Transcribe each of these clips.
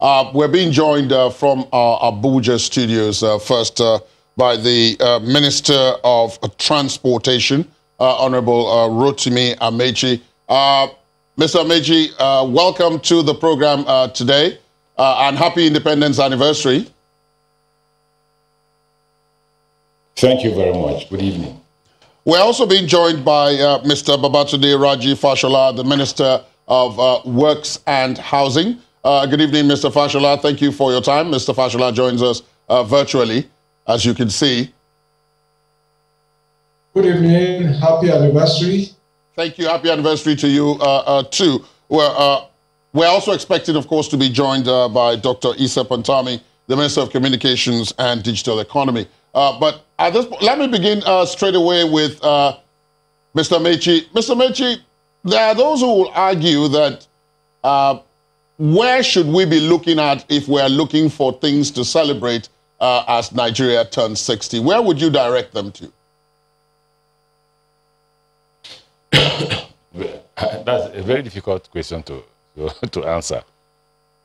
We're being joined from our Abuja studios first by the Minister of Transportation, Honorable Rotimi Ameachi. Mr. Ameachi, welcome to the program today and happy Independence Anniversary. Thank you very much. Good evening. We're also being joined by Mr. Babatunde Raji Fashola, the Minister of Works and Housing. Good evening, Mr. Fashola. Thank you for your time. Mr. Fashola joins us virtually, as you can see. Good evening. Happy anniversary. Thank you. Happy anniversary to you, too. We're also expecting, of course, to be joined by Dr. Issa Pantami, the Minister of Communications and Digital Economy. But at this point, let me begin straight away with Mr. Ameachi. Mr. Ameachi, there are those who will argue that where should we be looking at if we're looking for things to celebrate as Nigeria turns 60? Where would you direct them to? That's a very difficult question to answer.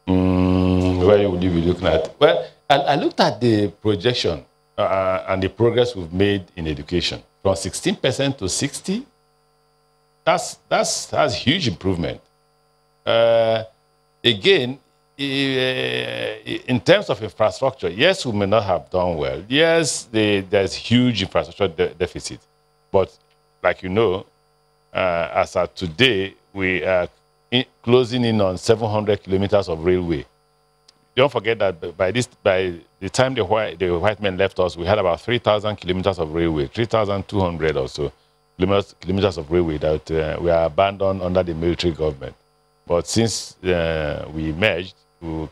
Where would you be looking at? Well, I looked at the projection and the progress we've made in education from 16% to 60%. That's huge improvement. Again, in terms of infrastructure, yes, we may not have done well. Yes, there's huge infrastructure deficit. But like you know, as of today, we are closing in on 700 kilometers of railway. Don't forget that by the time the white men left us, we had about 3,000 kilometers of railway, 3,200 or so kilometers of railway that we are abandoned under the military government. But since we merged, we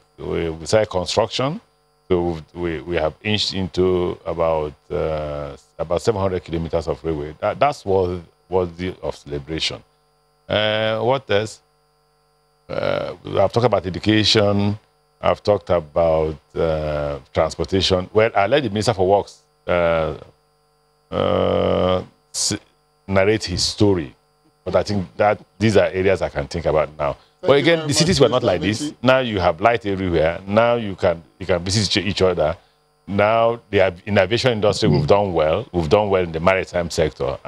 started construction, so we have inched into about 700 kilometers of railway. That's worthy of celebration. What else? I've talked about education. I've talked about transportation. Well, I let the Minister for Works narrate his story, but I think that these are areas I can think about now. But again, the cities were not like this. Now you have light everywhere. Now you can visit each other. Now in the aviation industry, we've done well. We've done well in the maritime sector.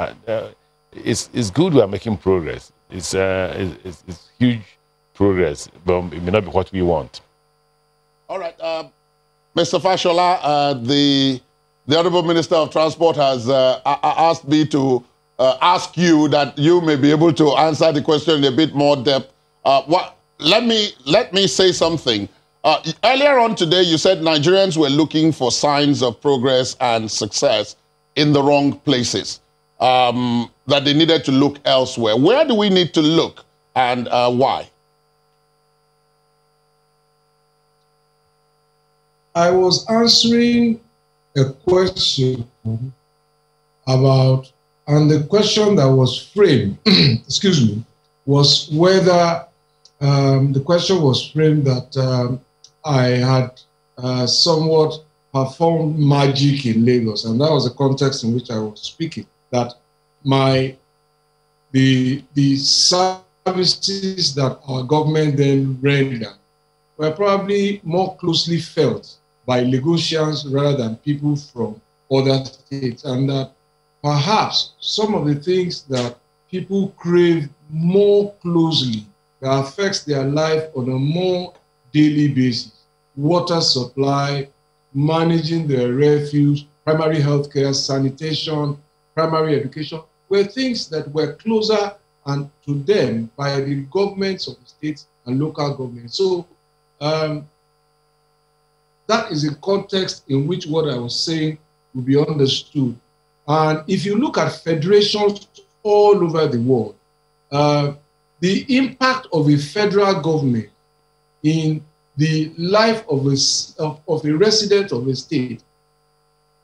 It's good we are making progress. It's huge progress, but it may not be what we want. All right, Mr. Fashola, the Honourable Minister of Transport has asked me to ask you that you may be able to answer the question in a bit more depth. Let me say something. Earlier on today, you said Nigerians were looking for signs of progress and success in the wrong places, that they needed to look elsewhere. Where do we need to look, and why? I was answering a question about, and the question that was framed, excuse me, was whether the question was framed that I had somewhat performed magic in Lagos, and that was the context in which I was speaking. That the services that our government then rendered were probably more closely felt by Lagosians rather than people from other states, and that perhaps some of the things that people crave more closely that affects their life on a more daily basis, water supply, managing their refuse, primary healthcare, sanitation, primary education, were things that were closer and to them by the governments of the states and local governments. So that is the context in which what I was saying will be understood. And if you look at federations all over the world, the impact of a federal government in the life of a resident of a state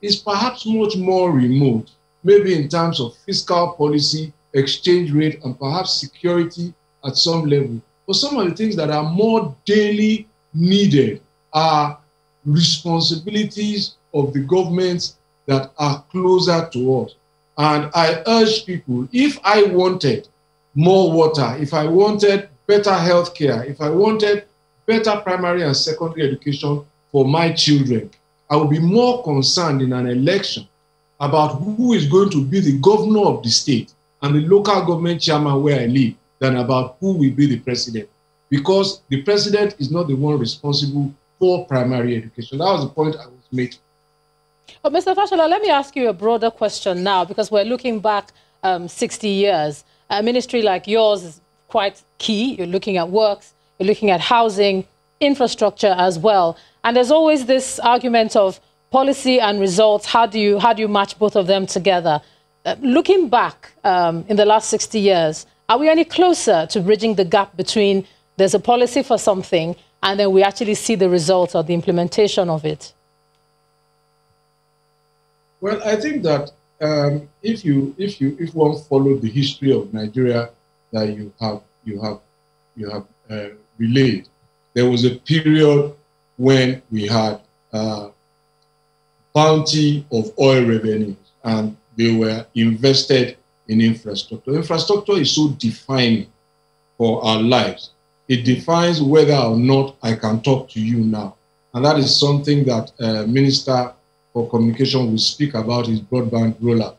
is perhaps much more remote, maybe in terms of fiscal policy, exchange rate, and perhaps security at some level. But some of the things that are more daily needed are responsibilities of the governments that are closer to us. And I urge people, if I wanted more water, if I wanted better healthcare, if I wanted better primary and secondary education for my children. I will be more concerned in an election about who is going to be the governor of the state and the local government chairman where I live than about who will be the president. Because the president is not the one responsible for primary education. That was the point I was making. But Mr. Fashola, let me ask you a broader question now, because we're looking back 60 years. A ministry like yours is quite key. You're looking at works, you're looking at housing, infrastructure as well. And there's always this argument of policy and results. How do you match both of them together? Looking back in the last 60 years, are we any closer to bridging the gap between there's a policy for something and then we actually see the results or the implementation of it? Well, I think that if one followed the history of Nigeria that you have relayed, there was a period when we had bounty of oil revenues and they were invested in infrastructure. Infrastructure is so defining for our lives. It defines whether or not I can talk to you now. And that is something that Minister for Communication will speak about his broadband rollout.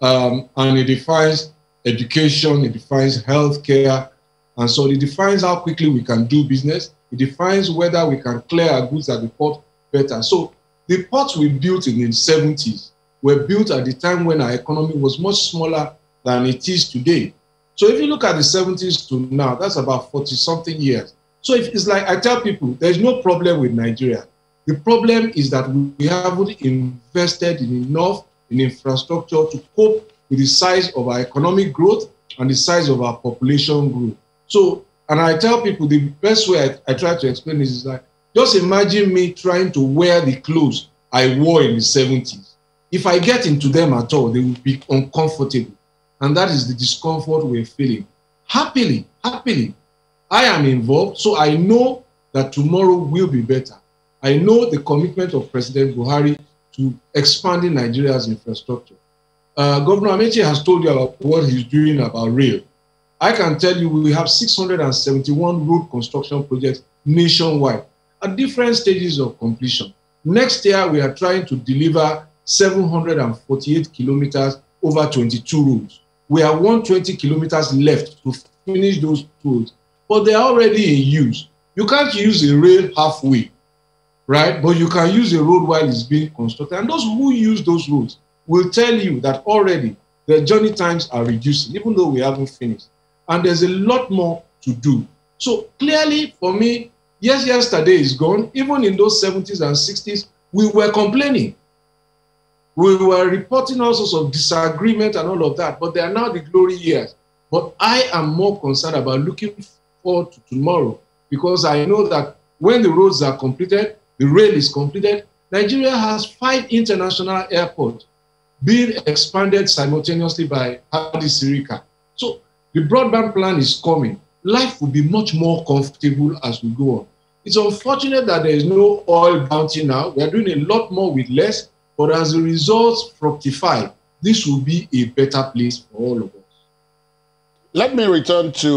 And it defines education, it defines healthcare, and so it defines how quickly we can do business. It defines whether we can clear our goods at the port better. So the ports we built in the 70s were built at the time when our economy was much smaller than it is today. So if you look at the 70s to now, that's about 40-something years. So it's like I tell people, there's no problem with Nigeria. The problem is that we haven't invested enough in infrastructure to cope with the size of our economic growth and the size of our population growth. So, and I tell people the best way I try to explain this is that just imagine me trying to wear the clothes I wore in the 70s. If I get into them at all, they will be uncomfortable. And that is the discomfort we're feeling. Happily, I am involved, so I know that tomorrow will be better. I know the commitment of President Buhari to expanding Nigeria's infrastructure. Governor Ameachi has told you about what he's doing about rail. I can tell you we have 671 road construction projects nationwide at different stages of completion. Next year, we are trying to deliver 748 kilometers over 22 roads. We have 120 kilometers left to finish those roads, but they are already in use. You can't use a rail halfway, right? But you can use a road while it's being constructed. And those who use those roads will tell you that already the journey times are reducing, even though we haven't finished. And there's a lot more to do. So clearly, for me, yes, yesterday is gone. Even in those 70s and 60s, we were complaining. We were reporting all sorts of disagreement and all of that, but they are now the glory years. But I am more concerned about looking forward to tomorrow, because I know that when the roads are completed, the rail is completed, Nigeria has 5 international airports being expanded simultaneously by Hadi Sirika. So the broadband plan is coming. Life will be much more comfortable as we go on. It's unfortunate that there is no oil bounty now. We are doing a lot more with less, but as the results fructify, this will be a better place for all of us. Let me return to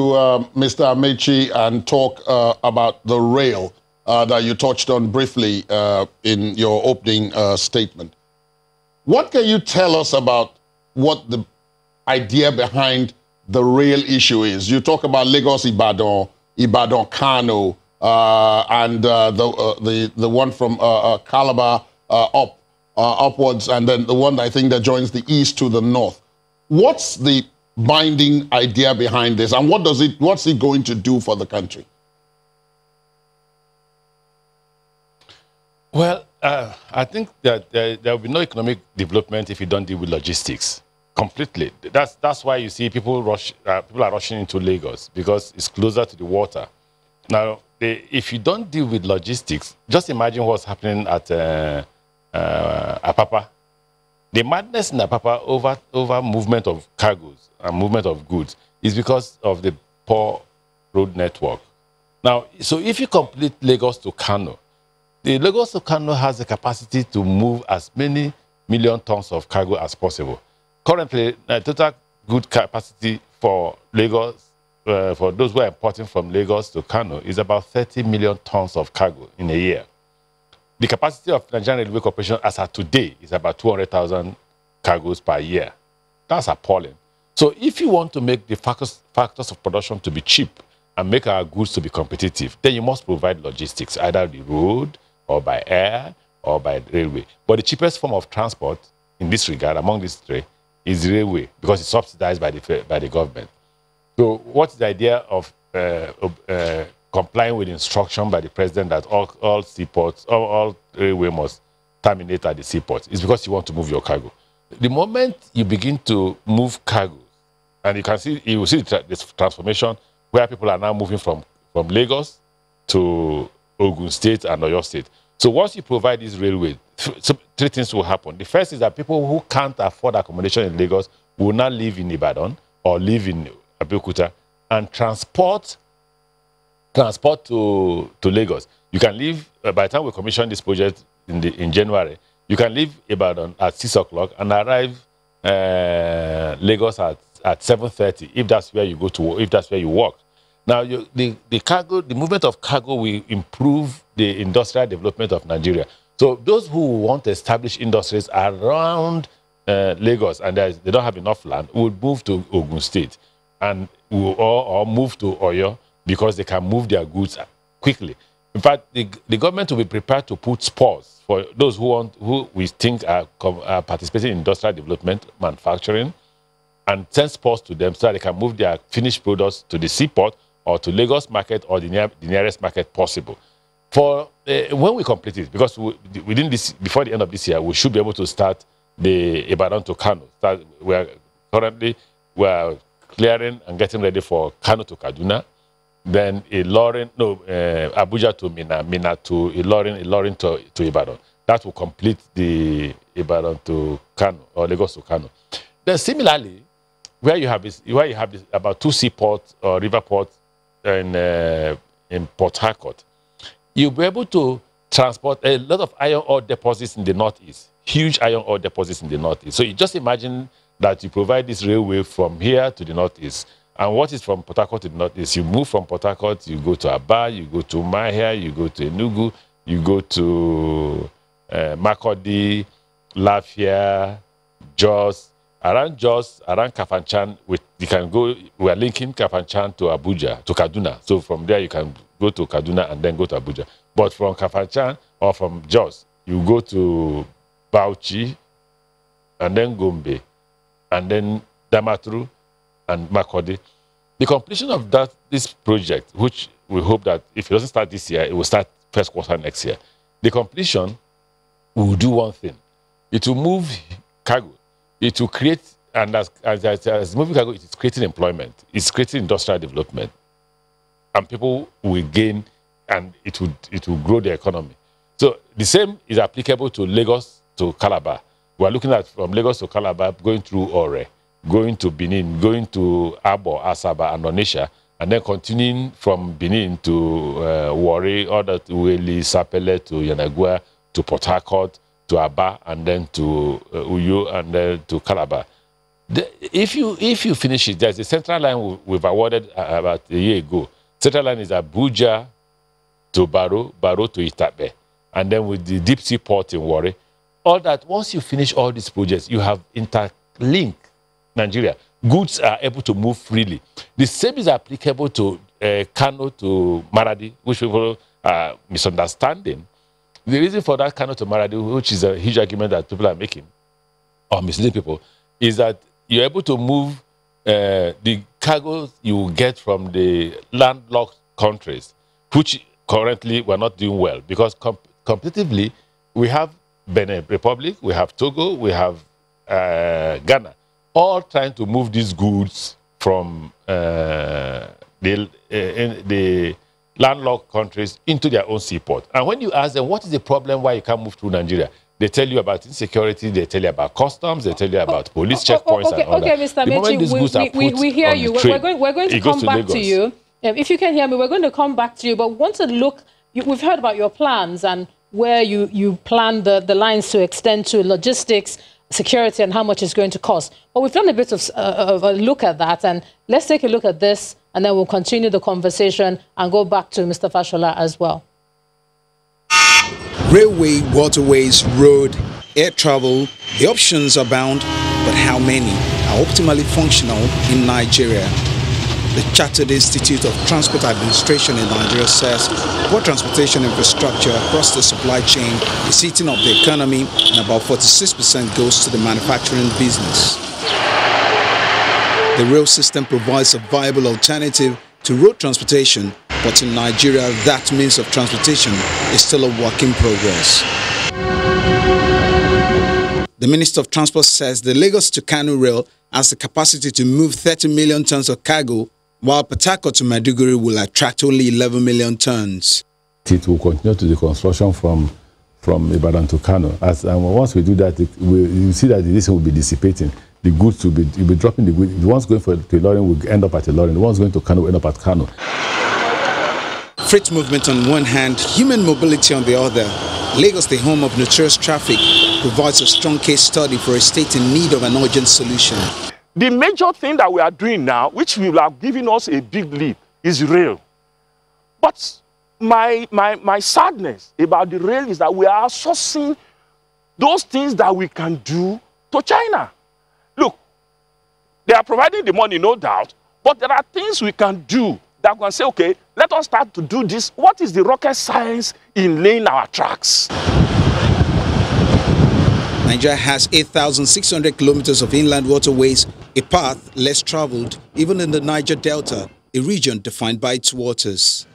Mr. Ameachi and talk about the rail that you touched on briefly in your opening statement. What can you tell us about what the idea behind the rail issue is? You talk about Lagos-Ibadan, Ibadan-Kano, and the one from Calabar upwards, and then the one I think that joins the east to the north. What's the binding idea behind this, and what's it going to do for the country? Well, I think that there will be no economic development if you don't deal with logistics completely. That's why you see people are rushing into Lagos, because it's closer to the water. Now, if you don't deal with logistics, just imagine what's happening at Apapa. The madness in Apapa over movement of cargoes and movement of goods is because of the poor road network. Now, so if you complete Lagos to Kano, the Lagos to Kano has the capacity to move as many million tons of cargo as possible. Currently, the total good capacity for Lagos for those who are importing from Lagos to Kano is about 30 million tons of cargo in a year. The capacity of Nigerian Railway Corporation as of today is about 200,000 cargoes per year. That's appalling. So if you want to make the factors of production to be cheap and make our goods to be competitive, then you must provide logistics, either the road or by air or by railway. But the cheapest form of transport in this regard, among these three, is railway, because it's subsidized by the government. So what's the idea of complying with instruction by the president that all seaports, all railway must terminate at the seaports? It's because you want to move your cargo. The moment you begin to move cargo, and you will see this transformation where people are now moving from Lagos to Ogun State and Oyo State. So once you provide this railway, three things will happen. The first is that people who can't afford accommodation in Lagos will now live in Ibadan or live in Abeokuta and transport to Lagos. You can leave, by the time we commission this project in January, you can leave Ibadan at 6 o'clock and arrive Lagos at 7:30 if that's where you go to, if that's where you work. Now, the movement of cargo will improve the industrial development of Nigeria. So those who want to establish industries around Lagos and they don't have enough land would move to Ogun State and or move to Oyo because they can move their goods quickly. In fact, the government will be prepared to put spurs for those who we think are participating in industrial development, manufacturing, and send spurs to them so that they can move their finished products to the seaport or to Lagos market or the nearest market possible. For when we complete it, because before the end of this year, we should be able to start the Ibadan to Kano. We are clearing and getting ready for Kano to Kaduna, then Abuja to Mina, Mina to Ilorin to Ibadan. That will complete the Ibadan to Kano or Lagos to Kano. Then similarly, where you have about 2 seaports or river ports in Port Harcourt, you'll be able to transport a lot of iron ore deposits in the northeast, huge iron ore deposits in the northeast. So you just imagine that you provide this railway from here to the northeast. And what is from Port Harcourt to the northeast? You move from Port Harcourt, you go to Aba, you go to Mahia, you go to Enugu, you go to Makurdi, Lafia, Jos. Around Kafanchan, you can go. We are linking Kafanchan to Abuja, to Kaduna. So from there, you can go to Kaduna and then go to Abuja. But from Kafanchan or from Jos, you go to Bauchi, and then Gombe, and then Damaturu and Makurdi. The completion of this project, which we hope that if it doesn't start this year, it will start first quarter next year. The completion will do one thing. It will move cargo. It will create, and as moving cargo, it is creating employment. It's creating industrial development. And people will gain, and it will grow the economy. So the same is applicable to Lagos to Calabar. We are looking at from Lagos to Calabar, going through Ore, going to Benin, going to Abo, Asaba, and Onitsha, and then continuing from Benin to Warri, or to Ueli, Sapele, to Yanagua, to Port Harcourt, to Aba, and then to Uyo, and then to Calabar. If you finish it, there's a central line we've awarded about a year ago. Central line is Abuja to Baro, Baro to Itape, and then with the deep sea port in Warri. All that, once you finish all these projects, you have interlinked Nigeria. Goods are able to move freely. The same is applicable to Kano to Maradi, which people are misunderstanding. The reason for that Kano to Maradi, which is a huge argument that people are making, or misleading people, is that you're able to move the cargo you will get from the landlocked countries, which currently we're not doing well, because competitively, we have Benin Republic, we have Togo, we have Ghana, all trying to move these goods from the landlocked countries into their own seaport. And when you ask them, what is the problem why you can't move through Nigeria? They tell you about insecurity, they tell you about customs, they tell you about police checkpoints and all that. Okay, Mr. Ameachi, we hear you. We're going to come back to you. If you can hear me, we're going to come back to you. But we want to look, we've heard about your plans and where you plan the lines to extend to, logistics, security, and how much it's going to cost. But we've done a bit of a look at that. And let's take a look at this and then we'll continue the conversation and go back to Mr. Fashola as well. Railway, waterways, road, air travel, the options abound, but how many are optimally functional in Nigeria? The Chartered Institute of Transport Administration in Nigeria says poor transportation infrastructure across the supply chain is eating up the economy, and about 46% goes to the manufacturing business. The rail system provides a viable alternative to road transportation, but in Nigeria, that means of transportation is still a work in progress. The Minister of Transport says the Lagos to Kano rail has the capacity to move 30 million tons of cargo, while Port Harcourt to Maiduguri will attract only 11 million tons. It will continue to the construction from Ibadan to Kano. Once we do that, you see that this will be dissipating. The goods will be dropping the goods. The ones going to Ilorin will end up at Ilorin. The ones going to Kano will end up at Kano. Freight movement on one hand, human mobility on the other. Lagos, the home of notorious traffic, provides a strong case study for a state in need of an urgent solution. The major thing that we are doing now, which will have given us a big leap, is rail. But my sadness about the rail is that we are outsourcing those things that we can do to China. Look, they are providing the money, no doubt, but there are things we can do that we can say, okay, let us start to do this. What is the rocket science in laying our tracks? Nigeria has 8,600 kilometers of inland waterways, a path less traveled, even in the Niger Delta, a region defined by its waters.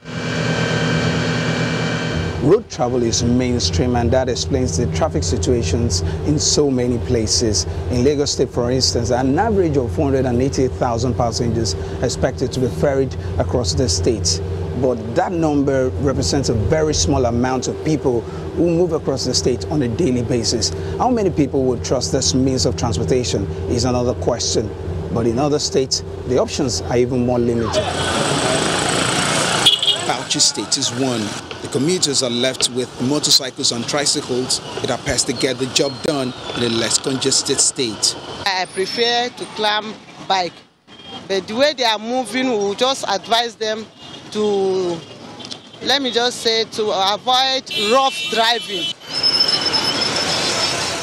Road travel is mainstream, and that explains the traffic situations in so many places. In Lagos State, for instance, an average of 480,000 passengers expected to be ferried across the state. But that number represents a very small amount of people who move across the state on a daily basis. How many people would trust this means of transportation is another question. But in other states, the options are even more limited. Bauchi State is one. The commuters are left with motorcycles and tricycles. It appears to get the job done in a less congested state. I prefer to climb bike, but the way they are moving, we will just advise them to, let me just say, to avoid rough driving.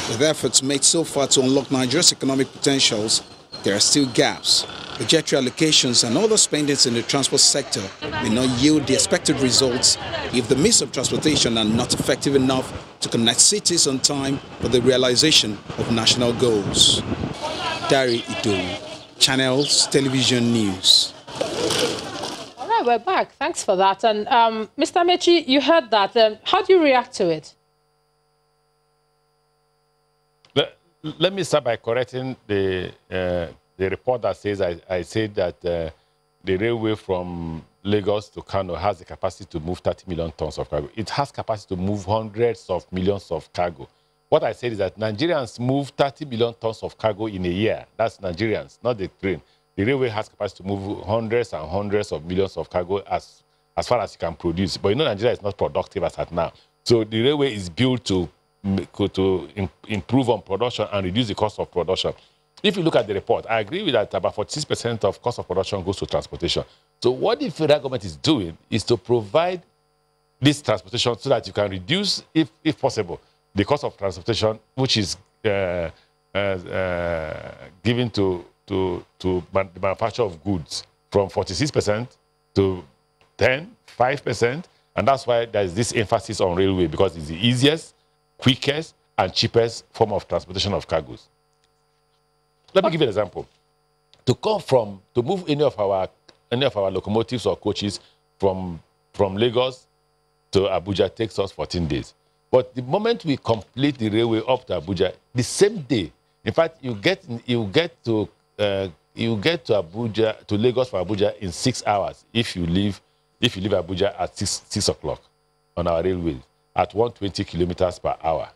With efforts made so far to unlock Nigeria's economic potentials, there are still gaps. Budgetary allocations and other spendings in the transport sector may not yield the expected results if the means of transportation are not effective enough to connect cities on time for the realization of national goals. Dari Ido, Channels Television News. All right, we're back. Thanks for that. And Mr. Ameachi, you heard that. How do you react to it? Let me start by correcting the report that says I said that the railway from Lagos to Kano has the capacity to move 30 million tons of cargo. It has capacity to move hundreds of millions of cargo. What I said is that Nigerians move 30 million tons of cargo in a year. That's Nigerians, not the train. The railway has capacity to move hundreds and hundreds of millions of cargo as far as you can produce. But you know Nigeria is not productive as at now. So the railway is built to improve on production and reduce the cost of production. If you look at the report, I agree with that about 46% of cost of production goes to transportation. So what the federal government is doing is to provide this transportation so that you can reduce, if possible, the cost of transportation, which is given to the manufacture of goods from 46% to 5%. And that's why there's this emphasis on railway, because it's the easiest, quickest, and cheapest form of transportation of cargoes. Let me give you an example. To move any of our locomotives or coaches from Lagos to Abuja takes us 14 days. But the moment we complete the railway up to Abuja, the same day, in fact, you get to Abuja, to Lagos for Abuja in 6 hours if you leave Abuja at 6 o'clock on our railway at 120 kilometers per hour.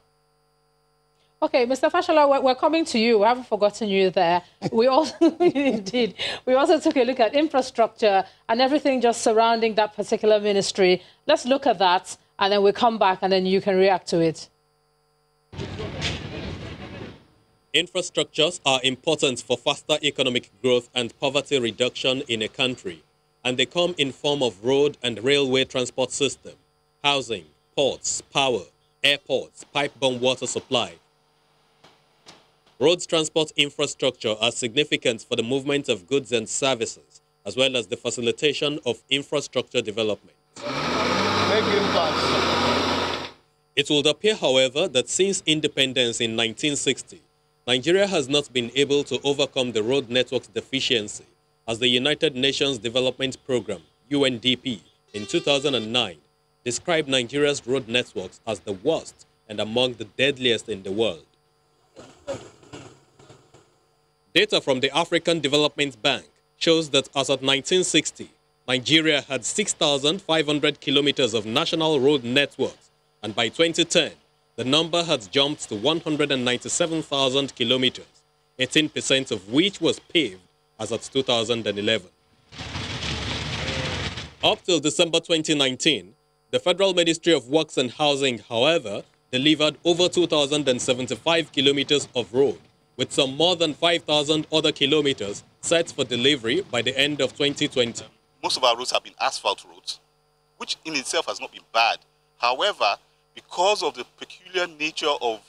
Okay, Mr. Fashola, we're coming to you. We haven't forgotten you there. We also, indeed, we also took a look at infrastructure and everything just surrounding that particular ministry. Let's look at that, and then we'll come back, and then you can react to it. Infrastructures are important for faster economic growth and poverty reduction in a country. and they come in form of road and railway transport system, housing, ports, power, airports, pipe-borne water supply. Roads transport infrastructure are significant for the movement of goods and services, as well as the facilitation of infrastructure development. It would appear, however, that since independence in 1960, Nigeria has not been able to overcome the road network's deficiency, as the United Nations Development Programme, UNDP, in 2009, described Nigeria's road networks as the worst and among the deadliest in the world. Data from the African Development Bank shows that as of 1960, Nigeria had 6,500 kilometers of national road networks, and by 2010, the number had jumped to 197,000 kilometers, 18% of which was paved as of 2011. Up till December 2019, the Federal Ministry of Works and Housing, however, delivered over 2,075 kilometers of road, with some more than 5,000 other kilometers set for delivery by the end of 2020. Most of our roads have been asphalt roads, which in itself has not been bad. However, because of the peculiar nature of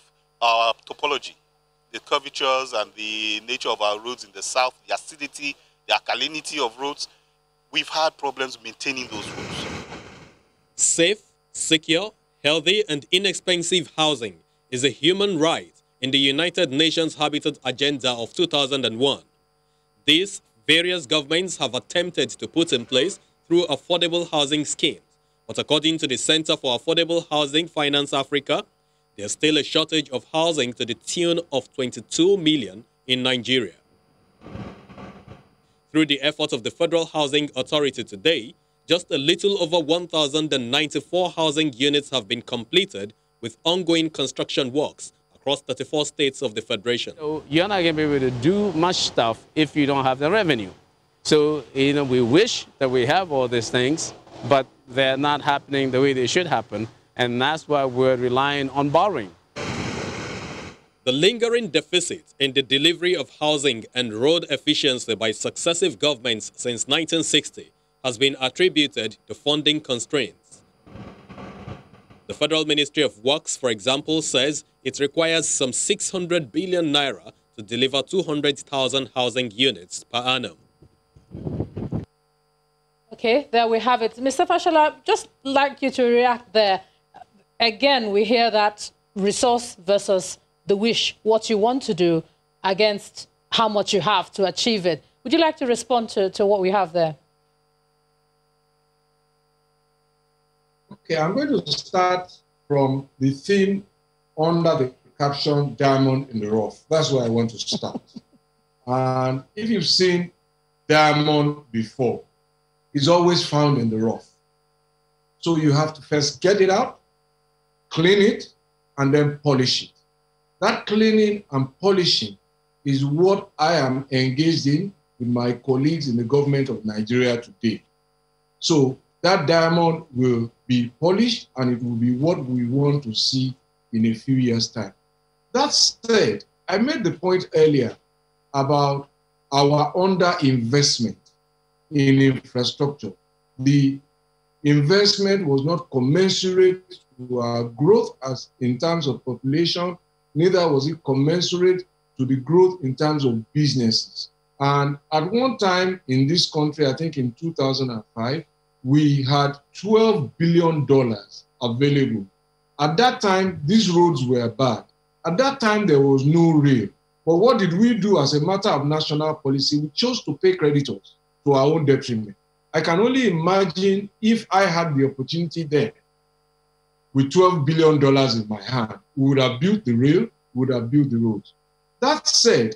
our topology, the curvatures and the nature of our roads in the south, the acidity, the alkalinity of roads, we've had problems maintaining those roads. Safe, secure, healthy, and inexpensive housing is a human right in the United Nations Habitat Agenda of 2001. These various governments have attempted to put in place through affordable housing schemes, but according to the Center for Affordable Housing Finance Africa, there's still a shortage of housing to the tune of 22 million in Nigeria. Through the efforts of the Federal Housing Authority today, just a little over 1,094 housing units have been completed with ongoing construction works across 34 states of the Federation. So you're not going to be able to do much stuff if you don't have the revenue. So, we wish that we have all these things, but they're not happening the way they should happen, and that's why we're relying on borrowing. The lingering deficit in the delivery of housing and road efficiency by successive governments since 1960 has been attributed to funding constraints. The Federal Ministry of Works, for example, says it requires some 600 billion naira to deliver 200,000 housing units per annum. Okay, there we have it. Mr. Fashola, just like you to react there. Again, we hear that resource versus the wish, what you want to do against how much you have to achieve it. Would you like to respond to what we have there? Okay, I'm going to start from the theme under the caption Diamond in the Rough. That's where I want to start. And if you've seen diamond before, it's always found in the rough. So you have to first get it out, clean it, and then polish it. That cleaning and polishing is what I am engaged in with my colleagues in the government of Nigeria today. So that diamond will be polished, and it will be what we want to see in a few years' time. That said, I made the point earlier about our underinvestment in infrastructure. The investment was not commensurate to our growth as in terms of population, neither was it commensurate to the growth in terms of businesses. And at one time in this country, I think in 2005, we had $12 billion available. At that time, these roads were bad. At that time, there was no rail. But what did we do as a matter of national policy? We chose to pay creditors to our own detriment. I can only imagine if I had the opportunity there with $12 billion in my hand, we would have built the rail, we would have built the roads. That said,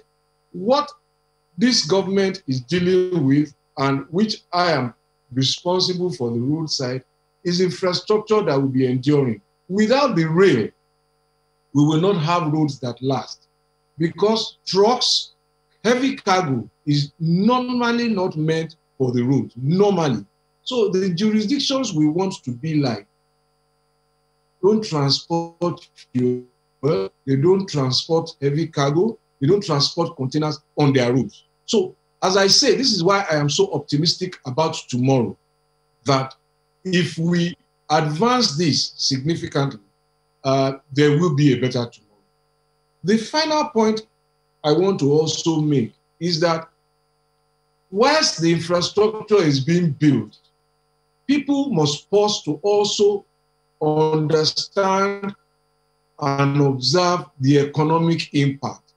what this government is dealing with, and which I am responsible for the road side, is infrastructure that will be enduring. Without the rail, we will not have roads that last, because trucks, heavy cargo is normally not meant for the road, normally. So the jurisdictions we want to be like don't transport fuel, they don't transport heavy cargo, they don't transport containers on their roads. So as I say, this is why I am so optimistic about tomorrow, that if we advance this significantly, there will be a better tomorrow. The final point I want to also make is that whilst the infrastructure is being built, people must pause to also understand and observe the economic impact.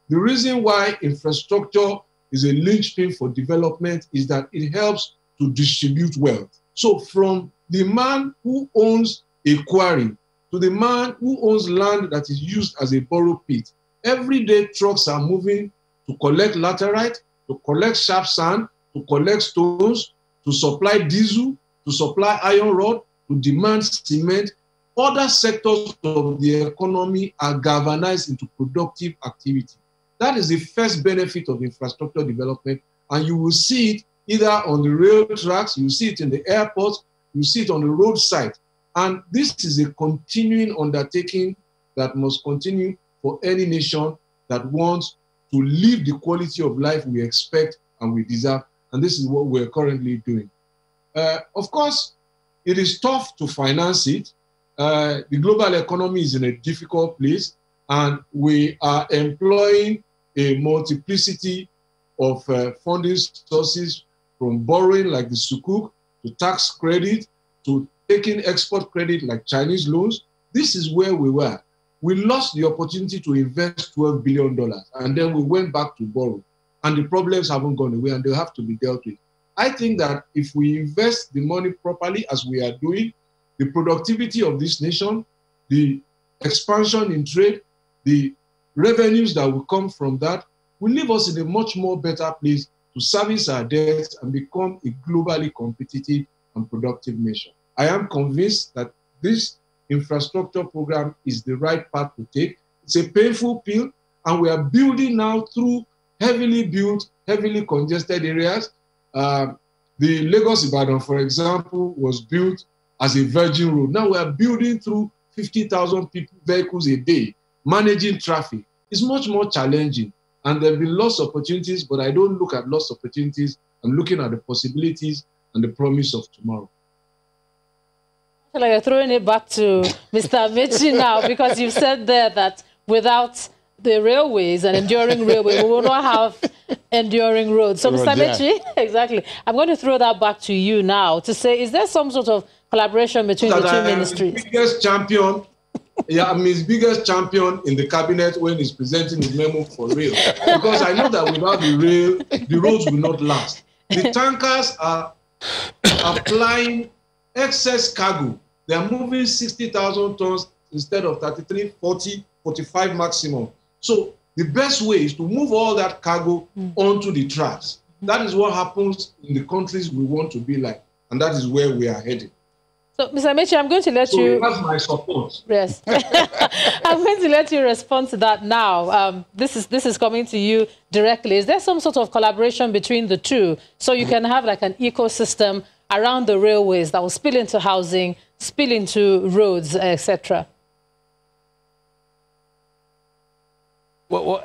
The reason why infrastructure is a linchpin for development is that it helps to distribute wealth. So from the man who owns a quarry to the man who owns land that is used as a borrow pit, every day trucks are moving to collect laterite, to collect sharp sand, to collect stones, to supply diesel, to supply iron rod, to demand cement. Other sectors of the economy are galvanized into productive activity. That is the first benefit of infrastructure development, and you will see it either on the rail tracks, you see it in the airports, you see it on the roadside. And this is a continuing undertaking that must continue for any nation that wants to live the quality of life we expect and we deserve. And this is what we're currently doing. Of course, it is tough to finance it. The global economy is in a difficult place, and we are employing a multiplicity of funding sources, from borrowing like the Sukuk, to tax credit, to taking export credit like Chinese loans. This is where we were. We lost the opportunity to invest $12 billion, and then we went back to borrow. And the problems haven't gone away, and they have to be dealt with. I think that if we invest the money properly, as we are doing, the productivity of this nation, the expansion in trade, the revenues that will come from that, will leave us in a much more better place to service our debts and become a globally competitive and productive nation. I am convinced that this infrastructure program is the right path to take. It's a painful pill, and we are building now through heavily built, heavily congested areas. The Lagos-Ibadan, for example, was built as a virgin road. Now we are building through 50,000 vehicles a day, managing traffic. It's much more challenging, and there have been lost opportunities, but I don't look at lost opportunities. I'm looking at the possibilities and the promise of tomorrow. You're throwing it back to Mr. Ameachi now, because you've said there that without the railways and enduring railways, we will not have enduring roads. So, Mr. Ameachi, exactly. I'm going to throw that back to you now to say, is there some sort of collaboration between the two ministries? His biggest champion, I'm his biggest champion in the cabinet when he's presenting his memo for rail. Because I know that without the rail, the roads will not last. The tankers are applying excess cargo. They are moving 60,000 tons instead of 33, 40, 45 maximum. So the best way is to move all that cargo onto the tracks. That is what happens in the countries we want to be like, and that is where we are heading. So, Mr. Ameachi, I'm going to let you... that's my support. Yes. I'm going to let you respond to that now. This is coming to you directly. Is there some sort of collaboration between the two, so you can have like an ecosystem around the railways that will spill into housing, spill into roads, etc.? Well,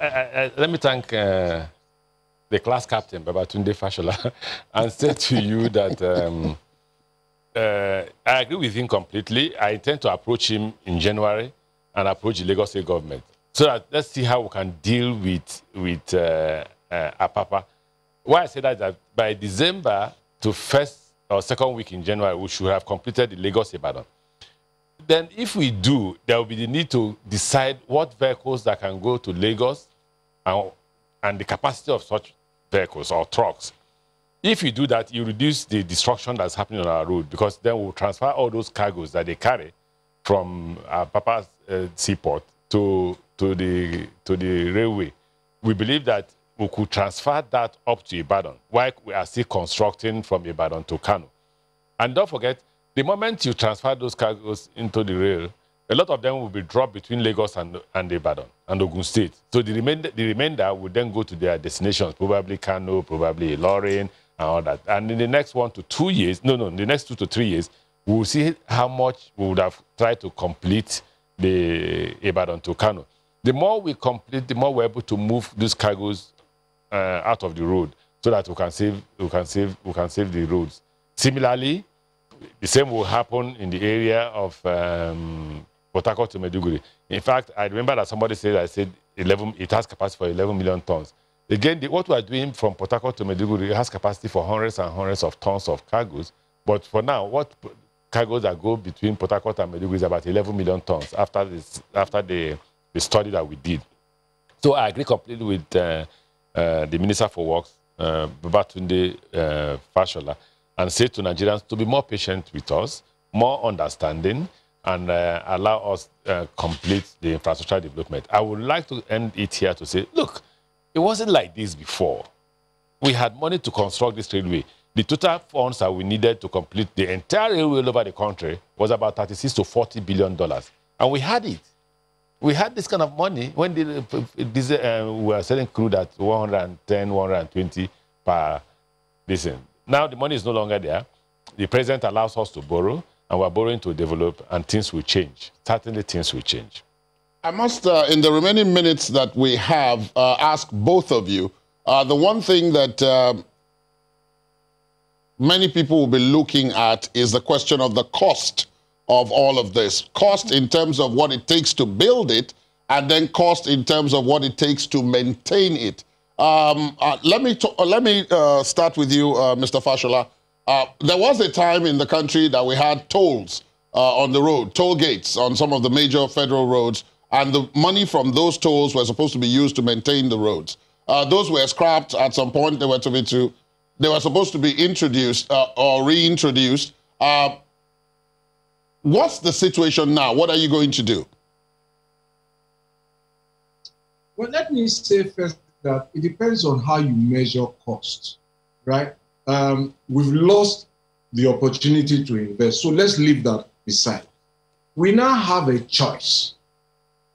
let me thank the class captain, Babatunde Fashola, and say to you that I agree with him completely. I intend to approach him in January and approach the Lagos State government. So that, let's see how we can deal with Apapa. Why I say that is that by December to first or second week in January, we should have completed the Lagos-Ibadan. Then if we do, there will be the need to decide what vehicles that can go to Lagos and the capacity of such vehicles or trucks. If you do that, you reduce the destruction that's happening on our road, because then we'll transfer all those cargoes that they carry from Papa's seaport to the railway. We believe that we could transfer that up to Ibadan, while we are still constructing from Ibadan to Kano. And don't forget, the moment you transfer those cargoes into the rail, a lot of them will be dropped between Lagos and Ibadan and Ogun State. So the remainder will then go to their destinations, probably Kano, probably Ilorin, and all that. And in the next 1 to 2 years, in the next 2 to 3 years, we will see how much we would have tried to complete the Ibadan to Kano. The more we complete, the more we're able to move these cargoes out of the road. so that we can save the roads. Similarly, the same will happen in the area of Port Harcourt to Maiduguri. In fact, I remember that somebody said it has capacity for 11 million tons. Again, what we are doing from Port Harcourt to Maiduguri has capacity for hundreds and hundreds of tons of cargoes. But for now, what cargoes that go between Port Harcourt and Maiduguri is about 11 million tons after the study that we did. So I agree completely with the Minister for Works, Babatunde Fashola, and say to Nigerians to be more patient with us, more understanding, and allow us complete the infrastructure development. I would like to end it here to say, look, it wasn't like this before. We had money to construct this railway. The total funds that we needed to complete the entire railway all over the country was about $36 to $40 billion. And we had it. We had this kind of money when we were selling crude at 110, 120 per listen. Now the money is no longer there. The president allows us to borrow, and we're borrowing to develop, and things will change. Certainly things will change. I must, in the remaining minutes that we have, ask both of you, the one thing that many people will be looking at is the question of the cost of all of this. Cost in terms of what it takes to build it, and then cost in terms of what it takes to maintain it. Let me start with you, Mr. Fashola. There was a time in the country that we had tolls on the road, toll gates on some of the major federal roads, and the money from those tolls were supposed to be used to maintain the roads. Those were scrapped at some point. They were supposed to be introduced or reintroduced. What's the situation now? What are you going to do? Well, let me say first that it depends on how you measure cost, right? We've lost the opportunity to invest. So let's leave that beside. We now have a choice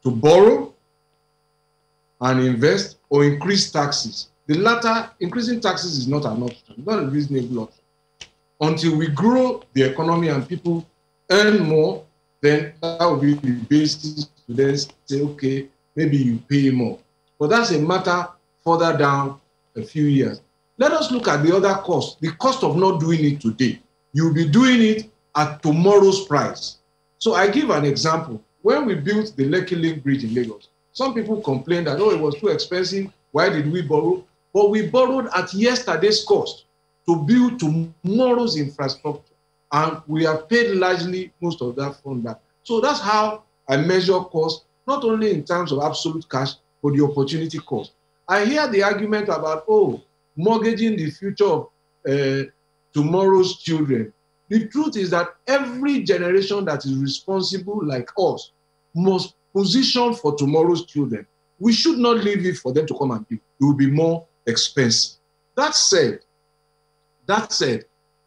to borrow and invest or increase taxes. The latter, increasing taxes is not an option, not a reasonable option. Until we grow the economy and people earn more, then that will be the basis to then say, okay, maybe you pay more. But that's a matter further down a few years. Let us look at the other cost, the cost of not doing it today. You'll be doing it at tomorrow's price. So I give an example. When we built the Lekki Link Bridge in Lagos, some people complained that, oh, it was too expensive. Why did we borrow? But we borrowed at yesterday's cost to build tomorrow's infrastructure. And we have paid largely most of that fund back. So that's how I measure cost, not only in terms of absolute cash, but the opportunity cost. I hear the argument about, oh, mortgaging the future of tomorrow's children. The truth is that every generation that is responsible like us must position for tomorrow's children. We should not leave it for them to come and do. It will be more expensive. That said,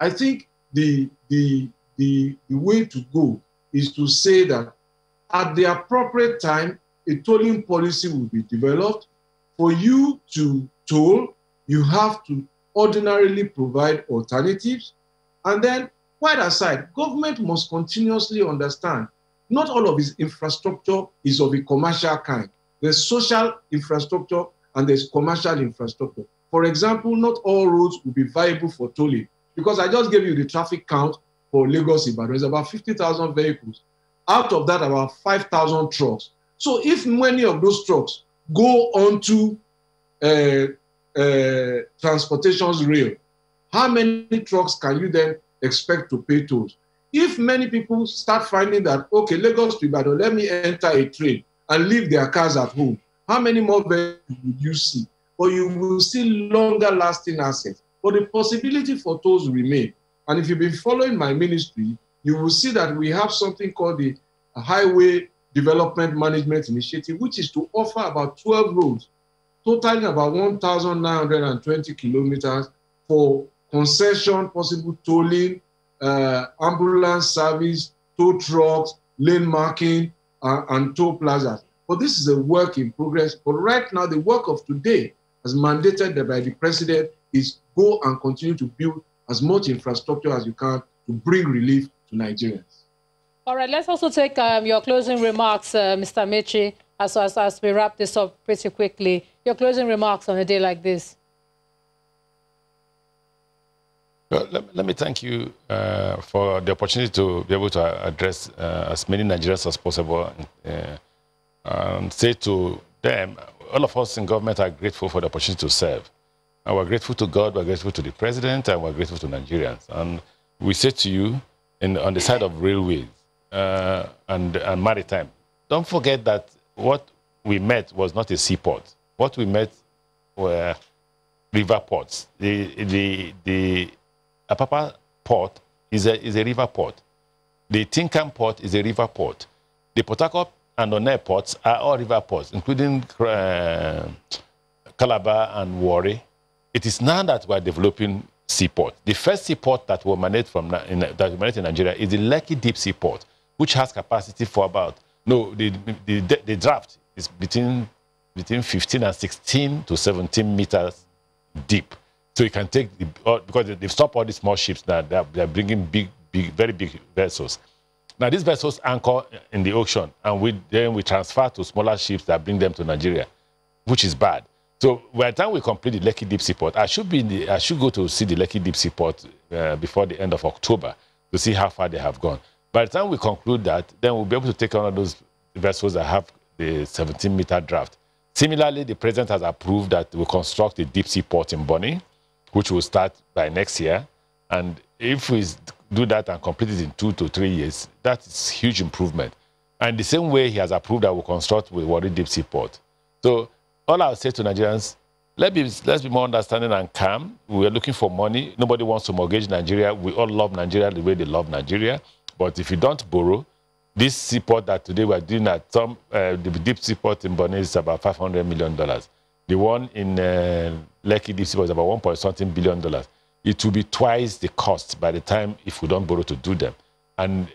I think the way to go is to say that at the appropriate time, a tolling policy will be developed. For you to toll, you have to ordinarily provide alternatives. And then, quite aside, government must continuously understand not all of its infrastructure is of a commercial kind. There's social infrastructure and there's commercial infrastructure. For example, not all roads will be viable for tolling, because I just gave you the traffic count for Lagos-Ibadan. There's about 50,000 vehicles. Out of that, about 5,000 trucks. So if many of those trucks go onto transportation's rail, how many trucks can you then expect to pay tolls? If many people start finding that, okay, Lagos to Ibadan, let me enter a train and leave their cars at home, how many more vehicles would you see? Or you will see longer lasting assets. But the possibility for tolls remain. And if you've been following my ministry, you will see that we have something called the Highway Development Management Initiative, which is to offer about 12 roads, totaling about 1,920 kilometers for concession, possible tolling, ambulance service, tow trucks, lane marking, and toll plazas. But this is a work in progress. But right now, the work of today, as mandated by the president, is go and continue to build as much infrastructure as you can to bring relief to Nigerians. All right, let's also take your closing remarks, Mr. Ameachi, as we wrap this up pretty quickly. Your closing remarks on a day like this. Well, let me thank you for the opportunity to be able to address as many Nigerians as possible and say to them, all of us in government are grateful for the opportunity to serve. And we're grateful to God, we're grateful to the president, and we're grateful to Nigerians. And we say to you, on the side of railways and maritime, don't forget that what we met was not a seaport. What we met were river ports. The Apapa port is a river port. The Tinkan port is a river port. The Port Harcourt and Onne ports are all river ports, including Calabar and Warri. It is now that we're developing seaport. The first seaport that will manage in Nigeria is the Lekki Deep Seaport, which has capacity for about, the draft is between 15 and 16 to 17 meters deep. So you can take, because they've stopped all these small ships now, they're bringing very big vessels. Now these vessels anchor in the ocean, and then we transfer to smaller ships that bring them to Nigeria, which is bad. So by the time we complete the Lekki Deep Seaport, I should go to see the Lekki Deep Seaport before the end of October to see how far they have gone. By the time we conclude that, then we'll be able to take on those vessels that have the 17-meter draft. Similarly, the president has approved that we'll construct a deep sea port in Bonny, which will start by next year. And if we do that and complete it in 2 to 3 years, that is huge improvement. And the same way he has approved that we'll construct with Warri Deep Sea Port. So all I'll say to Nigerians, let's be more understanding and calm. We're looking for money. Nobody wants to mortgage Nigeria. We all love Nigeria the way they love Nigeria. But if you don't borrow, this seaport that today we're doing at the deep seaport in Bonny is about $500 million. The one in Lekki Deep Seaport is about $1.something billion. It will be twice the cost by the time if we don't borrow to do them. And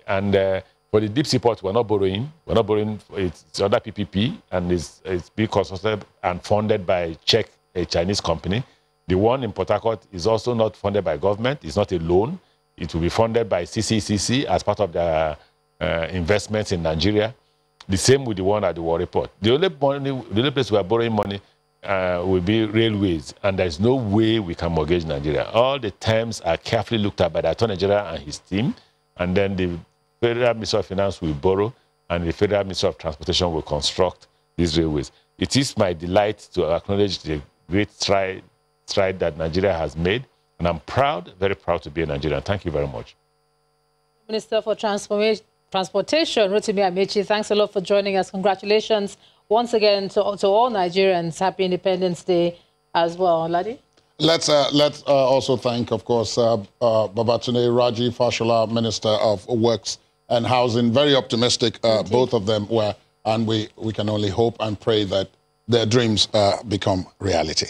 for the deep seaport, we're not borrowing. We're not borrowing. It's under PPP, and it's being consulted and funded by a Chinese company. The one in Port Harcourt is also not funded by government. It's not a loan. It will be funded by CCCC as part of their investments in Nigeria. The same with the one at the Warri Port. The only place we are borrowing money will be railways, and there's no way we can mortgage Nigeria. All the terms are carefully looked at by the Attorney General and his team, and then the Federal Ministry of Finance will borrow, and the Federal Ministry of Transportation will construct these railways. It is my delight to acknowledge the great stride that Nigeria has made, and I'm proud, very proud to be a Nigerian. Thank you very much. Minister for Transportation, Rotimi Ameachi, thanks a lot for joining us. Congratulations once again to all Nigerians. Happy Independence Day as well. Ladi? Let's also thank, of course, Babatunde Raji Fashola, Minister of Works and Housing. Very optimistic, both of them were, and we can only hope and pray that their dreams become reality.